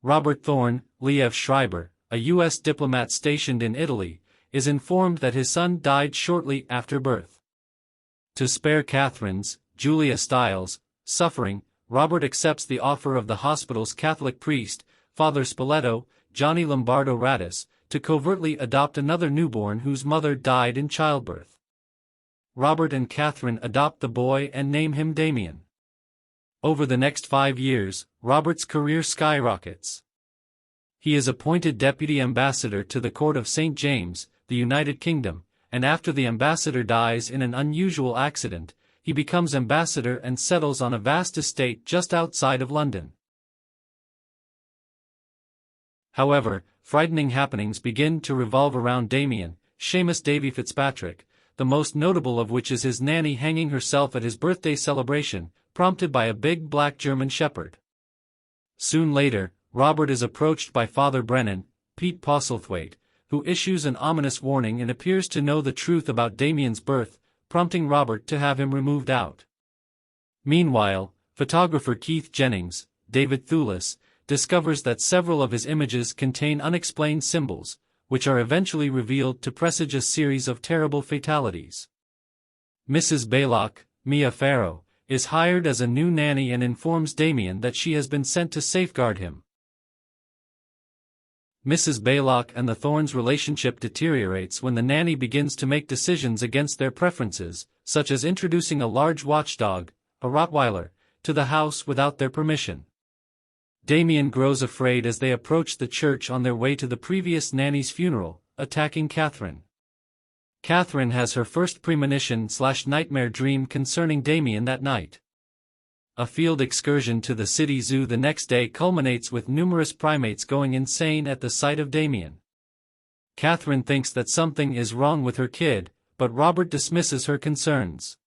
Robert Thorne, Liev Schreiber, a U.S. diplomat stationed in Italy, is informed that his son died shortly after birth. To spare Catherine's, Julia Stiles, suffering, Robert accepts the offer of the hospital's Catholic priest, Father Spoleto, Johnny Lombardo Radis, to covertly adopt another newborn whose mother died in childbirth. Robert and Catherine adopt the boy and name him Damien. Over the next 5 years, Robert's career skyrockets. He is appointed deputy ambassador to the court of St. James, the United Kingdom, and after the ambassador dies in an unusual accident, he becomes ambassador and settles on a vast estate just outside of London. However, frightening happenings begin to revolve around Damien, Seamus Davy Fitzpatrick, the most notable of which is his nanny hanging herself at his birthday celebration, prompted by a big black German shepherd. Soon later, Robert is approached by Father Brennan, Pete Postlethwaite, who issues an ominous warning and appears to know the truth about Damien's birth, prompting Robert to have him removed out. Meanwhile, photographer Keith Jennings, David Thewlis, discovers that several of his images contain unexplained symbols, which are eventually revealed to presage a series of terrible fatalities. Mrs. Baylock, Mia Farrow, is hired as a new nanny and informs Damien that she has been sent to safeguard him. Mrs. Baylock and the Thornes' relationship deteriorates when the nanny begins to make decisions against their preferences, such as introducing a large watchdog, a Rottweiler, to the house without their permission. Damien grows afraid as they approach the church on their way to the previous nanny's funeral, attacking Catherine. Catherine has her first premonition/nightmare dream concerning Damien that night. A field excursion to the city zoo the next day culminates with numerous primates going insane at the sight of Damien. Catherine thinks that something is wrong with her kid, but Robert dismisses her concerns.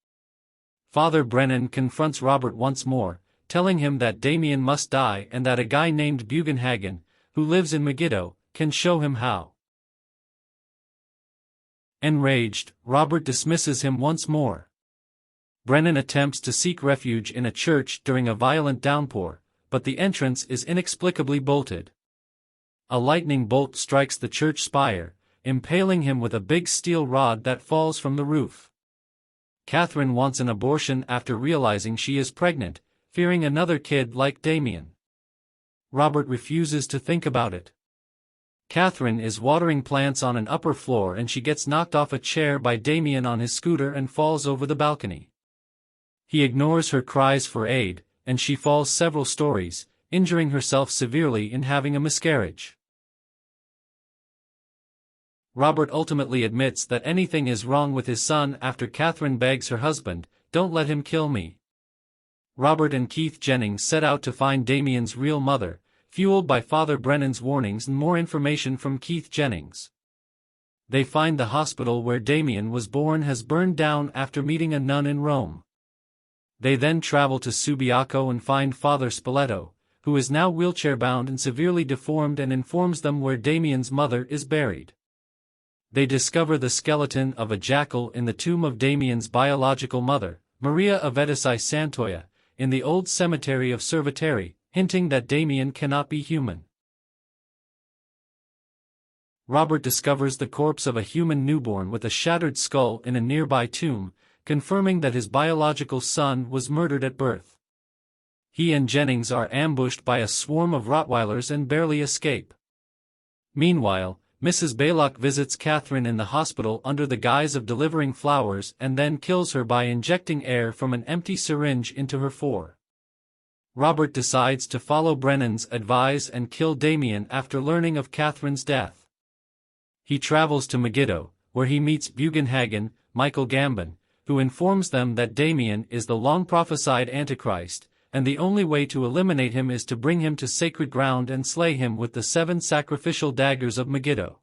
Father Brennan confronts Robert once more, telling him that Damien must die and that a guy named Bugenhagen, who lives in Megiddo, can show him how. Enraged, Robert dismisses him once more. Brennan attempts to seek refuge in a church during a violent downpour, but the entrance is inexplicably bolted. A lightning bolt strikes the church spire, impaling him with a big steel rod that falls from the roof. Catherine wants an abortion after realizing she is pregnant, fearing another kid like Damien. Robert refuses to think about it. Catherine is watering plants on an upper floor and she gets knocked off a chair by Damien on his scooter and falls over the balcony. He ignores her cries for aid, and she falls several stories, injuring herself severely in having a miscarriage. Robert ultimately admits that anything is wrong with his son after Catherine begs her husband, "Don't let him kill me." Robert and Keith Jennings set out to find Damien's real mother, fueled by Father Brennan's warnings and more information from Keith Jennings. They find the hospital where Damien was born has burned down after meeting a nun in Rome. They then travel to Subiaco and find Father Spoleto, who is now wheelchair-bound and severely deformed, and informs them where Damien's mother is buried. They discover the skeleton of a jackal in the tomb of Damien's biological mother, Maria Avedisi Santoya, in the old cemetery of Cerveteri, hinting that Damien cannot be human. Robert discovers the corpse of a human newborn with a shattered skull in a nearby tomb, confirming that his biological son was murdered at birth. He and Jennings are ambushed by a swarm of Rottweilers and barely escape. Meanwhile, Mrs. Baylock visits Catherine in the hospital under the guise of delivering flowers and then kills her by injecting air from an empty syringe into her fore. Robert decides to follow Brennan's advice and kill Damien after learning of Catherine's death. He travels to Megiddo, where he meets Bugenhagen, Michael Gambon, who informs them that Damien is the long-prophesied Antichrist, and the only way to eliminate him is to bring him to sacred ground and slay him with the 7 sacrificial daggers of Megiddo.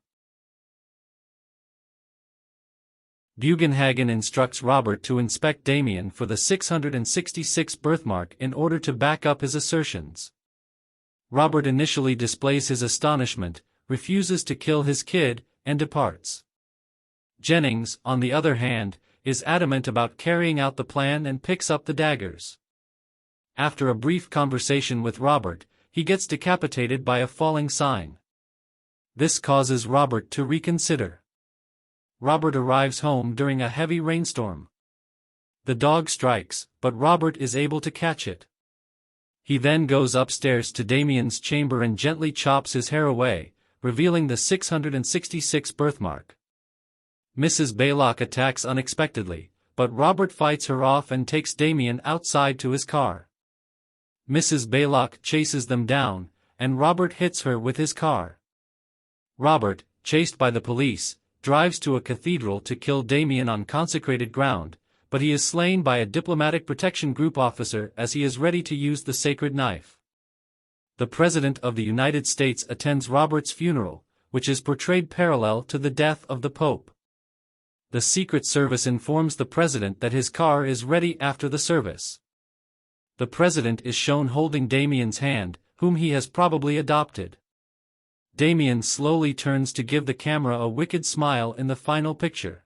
Bugenhagen instructs Robert to inspect Damien for the 666 birthmark in order to back up his assertions. Robert initially displays his astonishment, refuses to kill his kid, and departs. Jennings, on the other hand, is adamant about carrying out the plan and picks up the daggers. After a brief conversation with Robert, he gets decapitated by a falling sign. This causes Robert to reconsider. Robert arrives home during a heavy rainstorm. The dog strikes, but Robert is able to catch it. He then goes upstairs to Damien's chamber and gently chops his hair away, revealing the 666 birthmark. Mrs. Baylock attacks unexpectedly, but Robert fights her off and takes Damien outside to his car. Mrs. Baylock chases them down, and Robert hits her with his car. Robert, chased by the police, drives to a cathedral to kill Damien on consecrated ground, but he is slain by a diplomatic protection group officer as he is ready to use the sacred knife. The President of the United States attends Robert's funeral, which is portrayed parallel to the death of the Pope. The Secret Service informs the President that his car is ready after the service. The President is shown holding Damien's hand, whom he has probably adopted. Damien slowly turns to give the camera a wicked smile in the final picture.